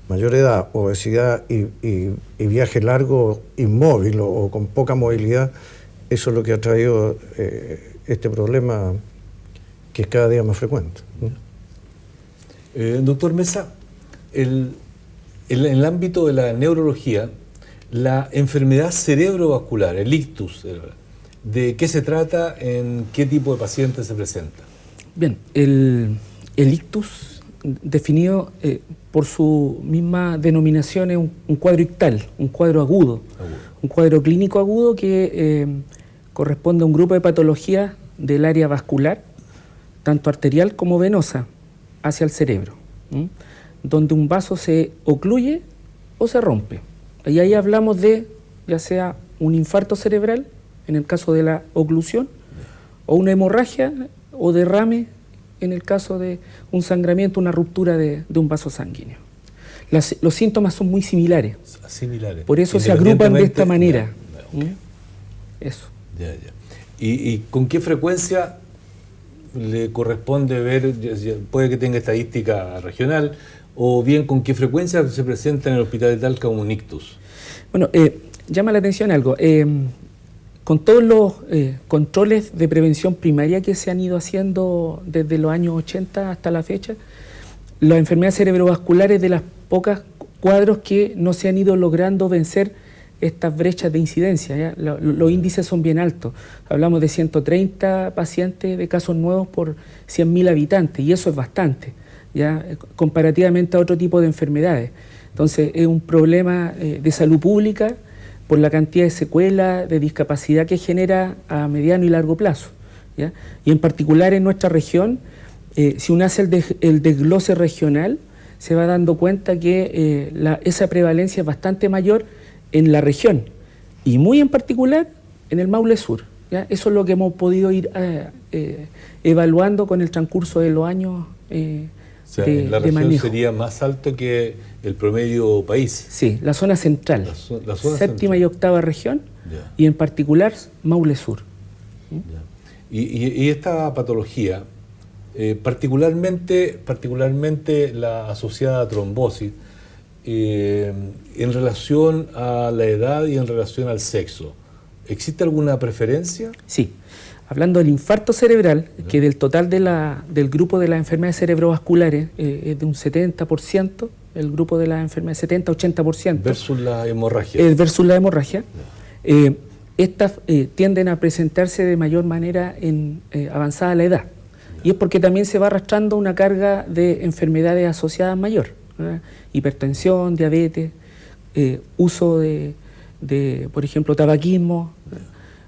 mayor edad, obesidad y viaje largo inmóvil o con poca movilidad, eso es lo que ha traído este problema que es cada día más frecuente. Doctor Mesa, en el ámbito de la neurología, la enfermedad cerebrovascular, el ictus, ¿de qué se trata? ¿En qué tipo de paciente se presenta? Bien, el ictus, definido por su misma denominación, es un cuadro ictal, un cuadro agudo, un cuadro clínico agudo que corresponde a un grupo de patologías del área vascular, tanto arterial como venosa, hacia el cerebro, donde un vaso se ocluye o se rompe. Y ahí hablamos de, ya sea un infarto cerebral, en el caso de la oclusión, o una hemorragia o derrame, en el caso de un sangramiento, una ruptura de un vaso sanguíneo. Los síntomas son muy similares. Similares. Por eso se agrupan de esta manera. Eso. Ya. ¿Y con qué frecuencia le corresponde ver, puede que tenga estadística regional, o bien con qué frecuencia se presenta en el hospital de Talca un ictus? Bueno, llama la atención algo. Con todos los controles de prevención primaria que se han ido haciendo desde los años 80 hasta la fecha, las enfermedades cerebrovasculares de las pocas cuadros que no se han ido logrando vencer estas brechas de incidencia, ¿ya? Los índices son bien altos. Hablamos de 130 pacientes de casos nuevos por 100.000 habitantes, y eso es bastante, ¿ya? Comparativamente a otro tipo de enfermedades. Entonces, es un problema de salud pública por la cantidad de secuelas, de discapacidad que genera a mediano y largo plazo, ¿ya? Y en particular en nuestra región, si uno hace el desglose regional, se va dando cuenta que esa prevalencia es bastante mayor en la región, y muy en particular en el Maule Sur, ¿ya? Eso es lo que hemos podido ir evaluando con el transcurso de los años O sea, de, en la de región manejo. sería más alto que el promedio país. Sí, la zona central, La zona séptima central. y octava región, Ya. y en particular Maule Sur. Y esta patología, particularmente la asociada a trombosis, en relación a la edad y en relación al sexo, ¿existe alguna preferencia? Sí, hablando del infarto cerebral, que del total del grupo de las enfermedades cerebrovasculares es de un 70%, el grupo de las enfermedades 70-80%. Versus la hemorragia. Versus la hemorragia. Estas tienden a presentarse de mayor manera en avanzada la edad. Y es porque también se va arrastrando una carga de enfermedades asociadas mayor, ¿verdad? Hipertensión, diabetes, uso de, por ejemplo, tabaquismo,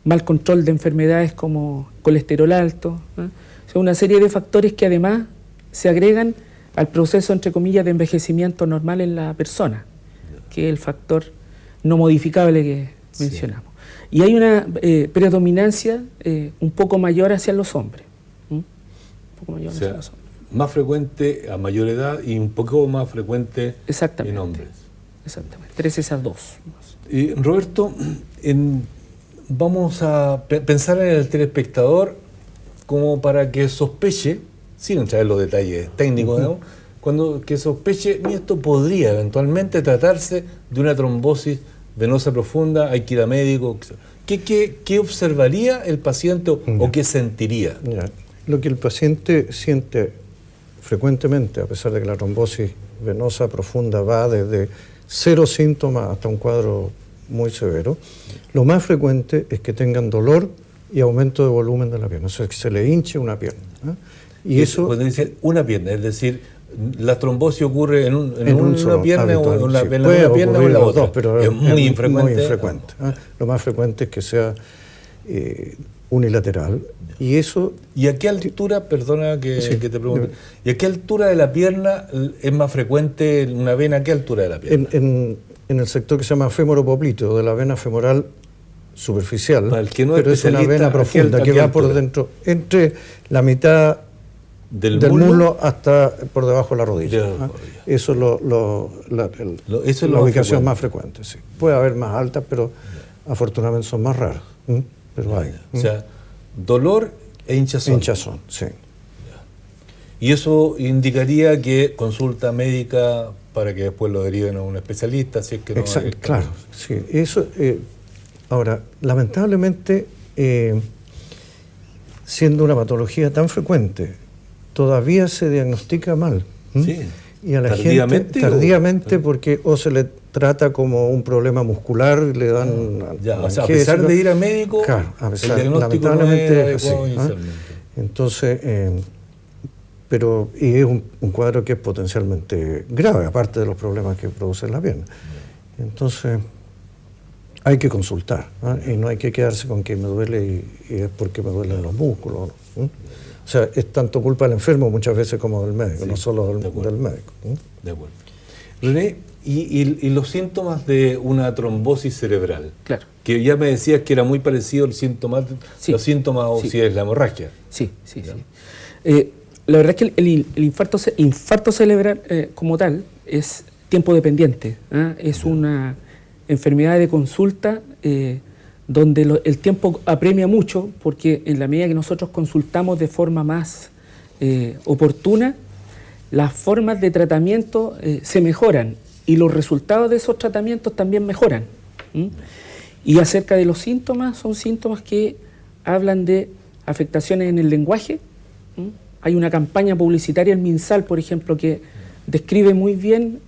mal control de enfermedades como colesterol alto, ¿verdad? O sea, una serie de factores que además se agregan al proceso, entre comillas, de envejecimiento normal en la persona, que es el factor no modificable que mencionamos. Y hay una predominancia un poco mayor hacia los hombres. Un poco mayor hacia los hombres. Más frecuente a mayor edad y un poco más frecuente Exactamente. en hombres. Exactamente. 3 esas dos. Roberto, vamos a pensar en el telespectador como para que sospeche, sin entrar en los detalles técnicos, ¿no? Que sospeche, esto podría eventualmente tratarse de una trombosis venosa profunda, hay que ir a médico. ¿Qué observaría el paciente o qué sentiría? Ya. Lo que el paciente siente frecuentemente, a pesar de que la trombosis venosa profunda va desde 0 síntomas hasta un cuadro muy severo, lo más frecuente es que tengan dolor y aumento de volumen de la pierna, o sea, que se le hinche una pierna. Y eso... Cuando dice una pierna, es decir, la trombosis ocurre en una una pierna o en la sí, pierna puede o en ocurrir la los otra. dos, pero es muy infrecuente. Muy infrecuente. Lo más frecuente es que sea unilateral. Y eso... ¿Y a qué altura, perdona que te pregunte, ¿y a qué altura de la pierna es más frecuente una vena? ¿A qué altura de la pierna? En el sector que se llama fémoropopliteo, de la vena femoral superficial, Para el que no pero es una vena profunda que va por dentro, entre la mitad del muslo hasta por debajo de la rodilla. Eso es la ubicación más frecuente. Sí. Puede haber más altas, pero afortunadamente son más raras. Pero hay. O sea, dolor e hinchazón. Hinchazón, sí. Y eso indicaría que consulta médica para que después lo deriven a un especialista, si es que no hay... Claro, sí. Eso, ahora, lamentablemente, siendo una patología tan frecuente, todavía se diagnostica mal. Sí. Y a la ¿Tardíamente? gente, tardíamente, porque o se le trata como un problema muscular, le dan... o sea, a pesar de ir a médico, claro, a pesar, el diagnóstico lamentablemente no es es así, adecuado inicialmente. Entonces, y es un cuadro que es potencialmente grave, aparte de los problemas que produce la pierna. Entonces, hay que consultar, y no hay que quedarse con que me duele y es porque me duelen los músculos. O sea, es tanto culpa del enfermo muchas veces como del médico, no solo del médico. De acuerdo. René, ¿y los síntomas de una trombosis cerebral? Claro. Que ya me decías que era muy parecido los síntomas o si es la hemorragia. Sí. La verdad es que el infarto cerebral como tal es tiempo dependiente. Es una enfermedad de consulta donde el tiempo apremia mucho, porque en la medida que nosotros consultamos de forma más oportuna, las formas de tratamiento se mejoran y los resultados de esos tratamientos también mejoran. Y acerca de los síntomas, son síntomas que hablan de afectaciones en el lenguaje. Hay una campaña publicitaria en MinSal, por ejemplo, que describe muy bien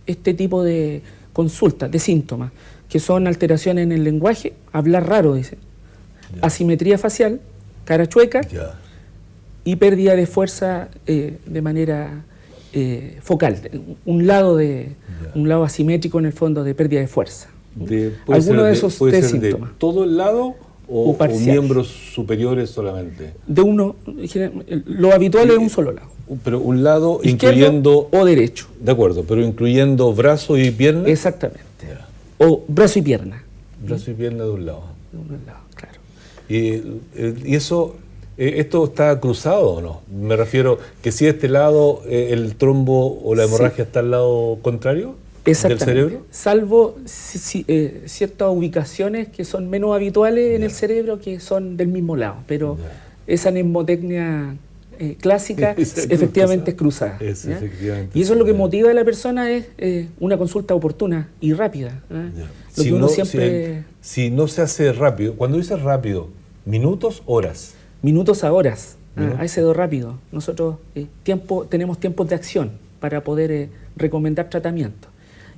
este tipo de consultas, de síntomas, que son alteraciones en el lenguaje, hablar raro, dice, asimetría facial, cara chueca y pérdida de fuerza de manera focal, un lado asimétrico en el fondo de pérdida de fuerza. Alguno de esos tres síntomas. ¿De todo el lado o miembros superiores solamente? De uno, lo habitual es un solo lado. Pero un lado izquierdo incluyendo... o derecho. De acuerdo, pero incluyendo brazo y pierna. Exactamente. O brazo y pierna. Brazo y pierna de un lado. De un lado, claro. Y eso ¿Esto está cruzado o no? Me refiero que si de este lado el trombo o la hemorragia está al lado contrario del cerebro. Salvo ciertas ubicaciones que son menos habituales en el cerebro que son del mismo lado, pero esa mnemotecnia clásica efectivamente es cruzada. Y eso es lo que motiva a la persona, es una consulta oportuna y rápida. Lo que uno siempre... si no se hace rápido, cuando dices rápido, ¿minutos, horas? Minutos a horas, a ese rápido. Nosotros tenemos tiempos de acción para poder recomendar tratamiento.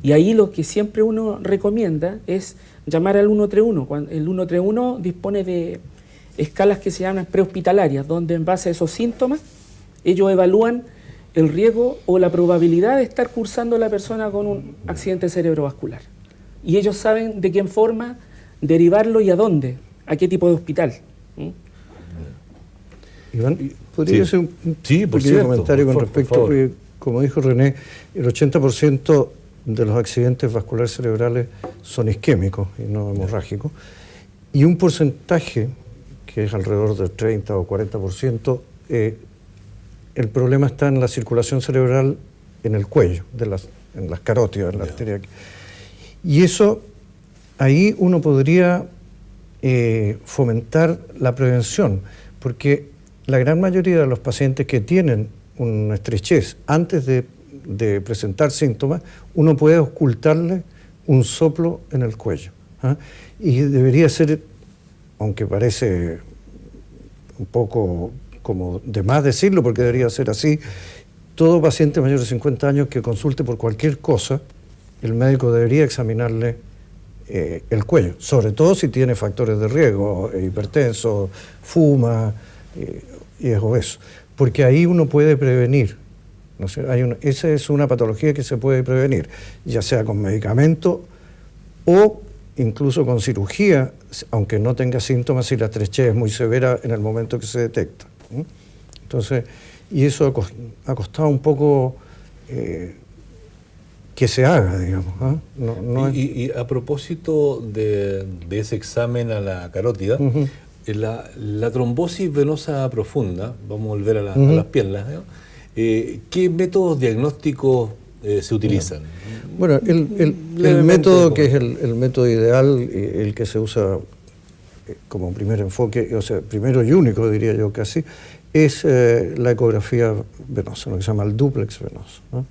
Y ahí lo que siempre uno recomienda es llamar al 131. El 131 dispone de escalas que se llaman prehospitalarias, donde en base a esos síntomas ellos evalúan el riesgo o la probabilidad de estar cursando la persona con un accidente cerebrovascular. Y ellos saben de qué forma derivarlo y a dónde, a qué tipo de hospital. Iván, ¿podría hacer un pequeño comentario con respecto? Porque, como dijo René, el 80% de los accidentes vasculares cerebrales son isquémicos y no hemorrágicos, y un porcentaje, que es alrededor del 30 o 40%, el problema está en la circulación cerebral en el cuello, en las carótidas, en la arteria. Y eso, ahí uno podría fomentar la prevención, porque la gran mayoría de los pacientes que tienen una estrechez antes de presentar síntomas, uno puede ocultarle un soplo en el cuello. Y debería ser, aunque parece un poco como de más decirlo, porque debería ser así, todo paciente mayor de 50 años que consulte por cualquier cosa, el médico debería examinarle el cuello, sobre todo si tiene factores de riesgo, hipertenso, fuma y es obeso, porque ahí uno puede prevenir. No sé, esa es una patología que se puede prevenir, ya sea con medicamento o incluso con cirugía, aunque no tenga síntomas, si la estrechez es muy severa en el momento que se detecta. Entonces, y eso ha costado un poco que se haga, digamos. Y a propósito de ese examen a la carótida, la trombosis venosa profunda, vamos a volver a las piernas, ¿no? ¿Qué métodos diagnósticos se utilizan? Bueno, el método que es el método ideal, el que se usa como primer enfoque, o sea, primero y único diría yo casi, es la ecografía venosa, lo que se llama el dúplex venoso, ¿no?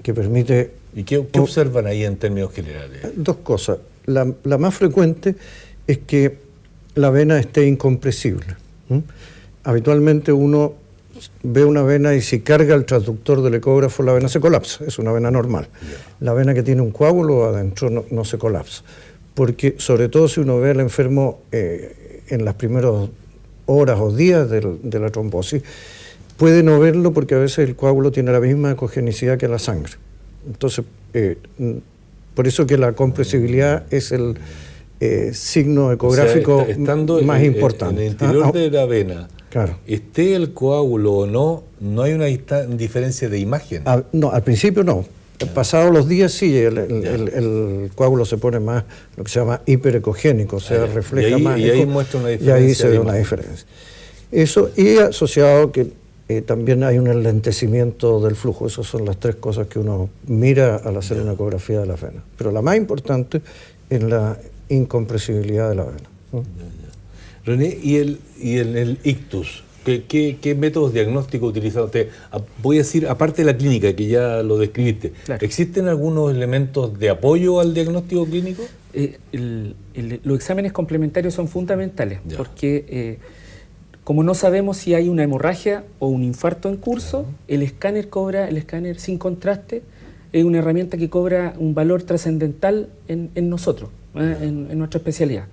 Que permite... ¿Y qué observan ahí en términos generales? Dos cosas. La más frecuente es que la vena esté incompresible. Habitualmente uno ve una vena y si carga el transductor del ecógrafo, la vena se colapsa, es una vena normal. La vena que tiene un coágulo adentro no se colapsa, porque sobre todo si uno ve al enfermo en las primeras horas o días de la trombosis, puede no verlo porque a veces el coágulo tiene la misma ecogenicidad que la sangre. Entonces, por eso que la compresibilidad es el signo ecográfico más importante. En el interior de la vena, claro, esté el coágulo o no hay una diferencia de imagen. No, al principio no. Pasados los días sí, el coágulo se pone más, lo que se llama hiperecogénico, o sea, refleja más. Y ahí muestra una diferencia. Y ahí se ve una diferencia. Eso, y asociado que también hay un enlentecimiento del flujo. Esas son las tres cosas que uno mira al hacer una ecografía de la vena. Pero la más importante es la incompresibilidad de la vena. René, ¿y el ictus? ¿Qué métodos diagnósticos utiliza usted? Voy a decir, aparte de la clínica, que ya lo describiste, claro, ¿existen algunos elementos de apoyo al diagnóstico clínico? Los exámenes complementarios son fundamentales, porque como no sabemos si hay una hemorragia o un infarto en curso, el escáner sin contraste, es una herramienta que cobra un valor trascendental en nosotros, en nuestra especialidad.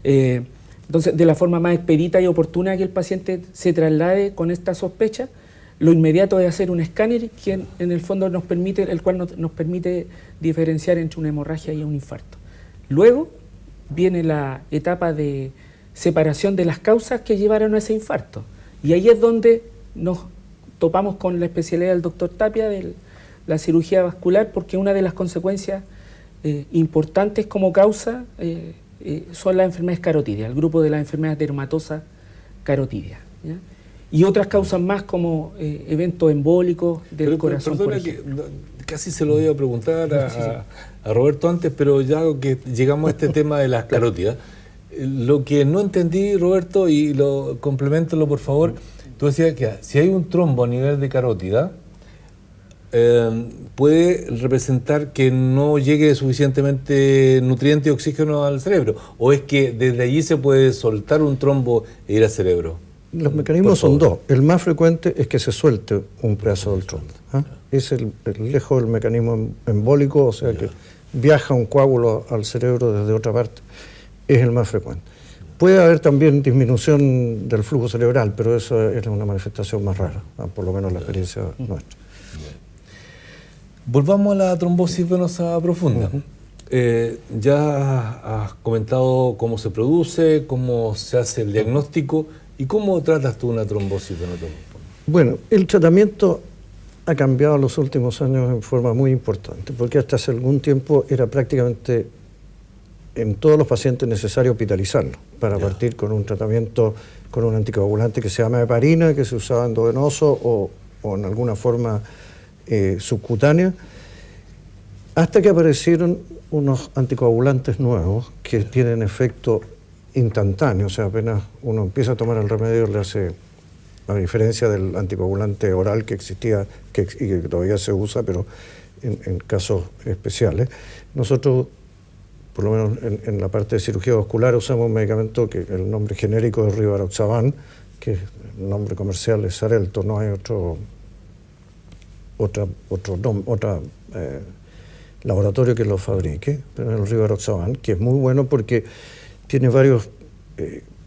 Entonces, de la forma más expedita y oportuna que el paciente se traslade con esta sospecha, lo inmediato es hacer un escáner que en el fondo nos permite diferenciar entre una hemorragia y un infarto. Luego viene la etapa de separación de las causas que llevaron a ese infarto. Y ahí es donde nos topamos con la especialidad del doctor Tapia de la cirugía vascular, porque una de las consecuencias importantes como causa son las enfermedades carotídeas, el grupo de las enfermedades dermatosas carotídeas. ¿ya? Y otras causas más como eventos embólicos del corazón. Perdona que casi se lo iba a preguntar a Roberto antes, pero ya que llegamos a este tema de las carótidas, lo que no entendí, Roberto, y compleméntalo por favor, tú decías que si hay un trombo a nivel de carótida, puede representar que no llegue suficientemente nutriente y oxígeno al cerebro, o es que desde allí se puede soltar un trombo e ir al cerebro. Los mecanismos son dos. El más frecuente es que se suelte un pedazo del trombo. Es el lejos del mecanismo embólico, o sea que viaja un coágulo al cerebro desde otra parte, es el más frecuente. Puede haber también disminución del flujo cerebral, pero eso es una manifestación más rara, por lo menos la experiencia nuestra. Volvamos a la trombosis venosa profunda. Ya has comentado cómo se produce, cómo se hace el diagnóstico y cómo tratas tú una trombosis venosa profunda. Bueno, el tratamiento ha cambiado en los últimos años en forma muy importante, porque hasta hace algún tiempo era prácticamente en todos los pacientes necesario hospitalizarlo para partir con un tratamiento con un anticoagulante que se llama heparina, que se usaba endovenoso o en alguna forma subcutánea, hasta que aparecieron unos anticoagulantes nuevos que tienen efecto instantáneo, o sea, apenas uno empieza a tomar el remedio, le hace, a diferencia del anticoagulante oral que existía y que todavía se usa, pero en casos especiales. Nosotros, por lo menos en la parte de cirugía vascular, usamos un medicamento que el nombre genérico es Rivaroxaban, que el nombre comercial es Xarelto, no hay otro laboratorio que lo fabrique, pero el Rivaroxaban, que es muy bueno porque tiene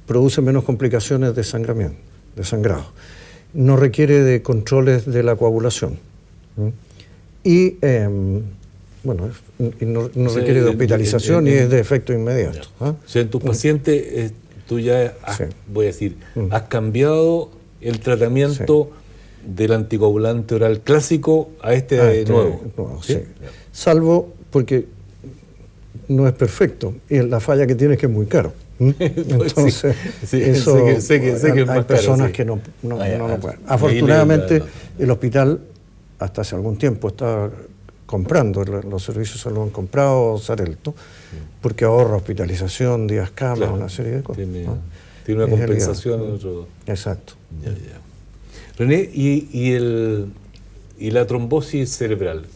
produce menos complicaciones de sangramiento, de sangrado. No requiere de controles de la coagulación. Y no requiere de hospitalización y es de efecto inmediato. O sea, en tus pacientes, tú ya has, voy a decir, has cambiado el tratamiento del anticoagulante oral clásico a este nuevo. ¿Sí? Salvo porque no es perfecto y la falla que tiene es que es muy caro. Entonces, eso hay personas que no lo pueden. Afortunadamente, el hospital hasta hace algún tiempo está comprando, los servicios se lo han comprado Xarelto, porque ahorra hospitalización, días cama, una serie de cosas. Tiene una compensación en otro. Exacto. René, y la trombosis cerebral,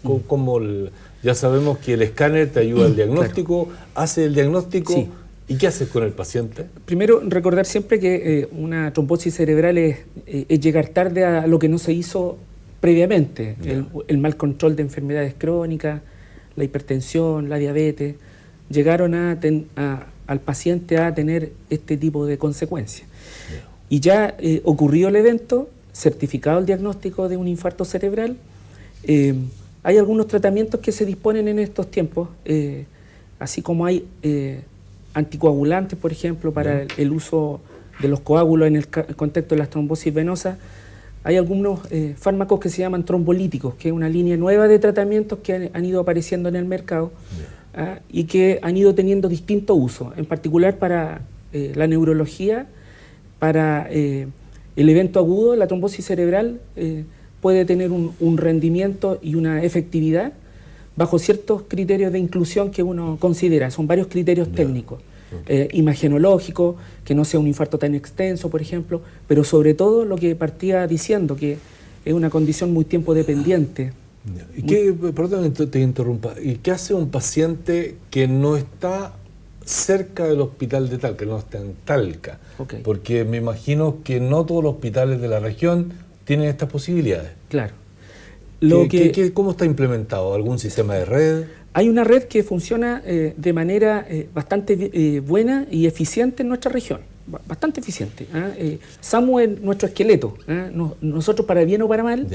ya sabemos que el escáner te ayuda al diagnóstico, hace el diagnóstico, ¿y qué haces con el paciente? Primero, recordar siempre que una trombosis cerebral es llegar tarde a lo que no se hizo previamente, el mal control de enfermedades crónicas, la hipertensión, la diabetes, llegaron al paciente a tener este tipo de consecuencias. Y ya ocurrió el evento, certificado el diagnóstico de un infarto cerebral, hay algunos tratamientos que se disponen en estos tiempos, así como hay anticoagulantes, por ejemplo, para el uso de los coágulos en el contexto de las trombosis venosas. Hay algunos fármacos que se llaman trombolíticos, que es una línea nueva de tratamientos que han ido apareciendo en el mercado y que han ido teniendo distintos usos, en particular para la neurología, para el evento agudo, la trombosis cerebral puede tener un rendimiento y una efectividad bajo ciertos criterios de inclusión que uno considera. Son varios criterios técnicos, imagenológicos, que no sea un infarto tan extenso, por ejemplo, pero sobre todo lo que partía diciendo, que es una condición muy tiempo dependiente. Perdón, te interrumpa. ¿Y qué hace un paciente que no está cerca del hospital de Talca, que no está en Talca? Porque me imagino que no todos los hospitales de la región tienen estas posibilidades. Claro. ¿Cómo está implementado? ¿Algún sistema de red? Hay una red que funciona de manera bastante buena y eficiente en nuestra región, bastante eficiente. SAMU es nuestro esqueleto. Nosotros, para bien o para mal,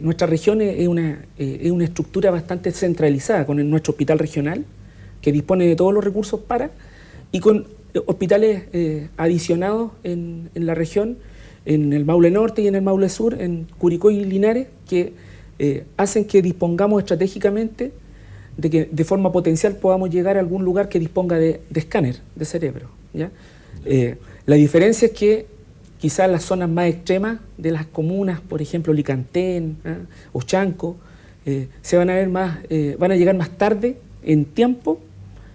nuestra región es una estructura bastante centralizada, con nuestro hospital regional, que dispone de todos los recursos y con hospitales adicionados en la región, en el Maule Norte y en el Maule Sur, en Curicó y Linares, que hacen que dispongamos estratégicamente de que de forma potencial podamos llegar a algún lugar que disponga de escáner de cerebro, ¿ya? La diferencia es que quizás las zonas más extremas de las comunas, por ejemplo Licantén, o Chanco, se van a ver más, van a llegar más tarde en tiempo,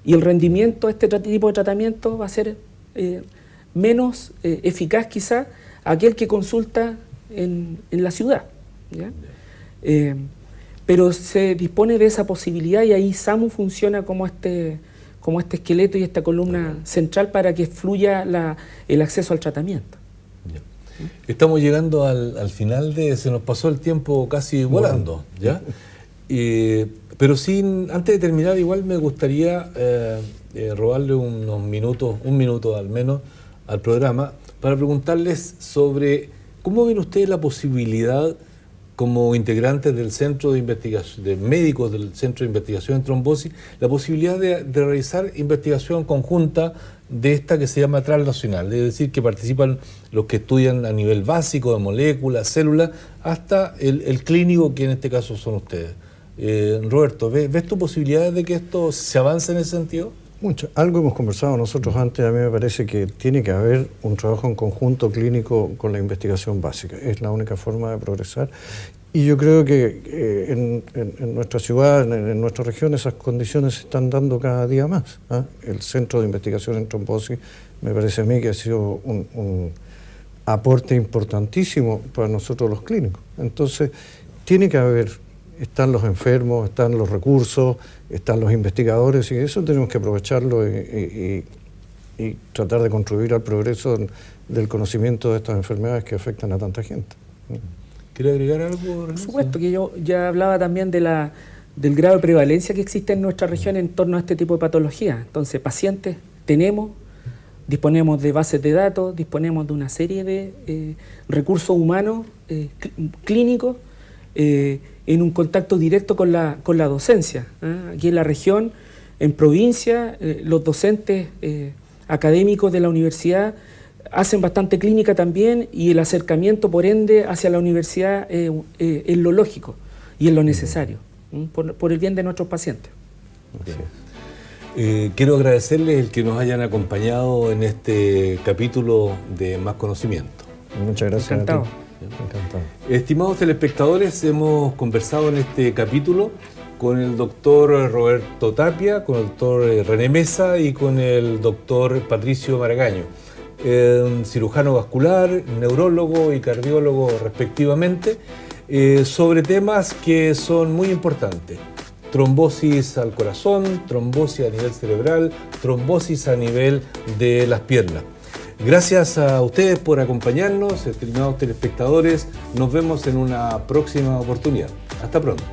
y el rendimiento de este tipo de tratamiento va a ser menos eficaz quizás aquel que consulta en la ciudad, ¿ya? Pero se dispone de esa posibilidad, y ahí SAMU funciona como este esqueleto y esta columna central para que fluya el acceso al tratamiento. Estamos llegando al final se nos pasó el tiempo casi volando, ¿ya? Pero antes de terminar, igual me gustaría robarle un minuto al menos al programa, para preguntarles sobre cómo ven ustedes la posibilidad, como integrantes del centro de investigación, de médicos del Centro de Investigación en Trombosis, la posibilidad de realizar investigación conjunta de esta que se llama transnacional, es decir, que participan los que estudian a nivel básico de moléculas, células, hasta el clínico, que en este caso son ustedes. Roberto, ¿ves tu posibilidad de que esto se avance en ese sentido? Mucho. Algo hemos conversado nosotros antes. A mí me parece que tiene que haber un trabajo en conjunto clínico con la investigación básica. Es la única forma de progresar. Y yo creo que en nuestra ciudad, en nuestra región, esas condiciones se están dando cada día más, ¿eh? El Centro de Investigación en Trombosis me parece a mí que ha sido un aporte importantísimo para nosotros los clínicos. Entonces, tiene que haber, están los enfermos, están los recursos, están los investigadores, y eso tenemos que aprovecharlo y tratar de contribuir al progreso del conocimiento de estas enfermedades que afectan a tanta gente. ¿Quiere agregar algo? Por supuesto, que yo ya hablaba también del grado de prevalencia que existe en nuestra región en torno a este tipo de patologías. Entonces, pacientes tenemos, disponemos de bases de datos, disponemos de una serie de recursos humanos clínicos en un contacto directo con la docencia. Aquí en la región, en provincia, los docentes académicos de la universidad hacen bastante clínica también, y el acercamiento, por ende, hacia la universidad es lo lógico y es lo necesario, por el bien de nuestros pacientes. Quiero agradecerles el que nos hayan acompañado en este capítulo de Más Conocimiento. Muchas gracias. Encantado. Encantado. Estimados telespectadores, hemos conversado en este capítulo con el doctor Roberto Tapia, con el doctor René Mesa y con el doctor Patricio Maragaño, cirujano vascular, neurólogo y cardiólogo respectivamente, sobre temas que son muy importantes: trombosis al corazón, trombosis a nivel cerebral, trombosis a nivel de las piernas. Gracias a ustedes por acompañarnos, estimados telespectadores. Nos vemos en una próxima oportunidad. Hasta pronto.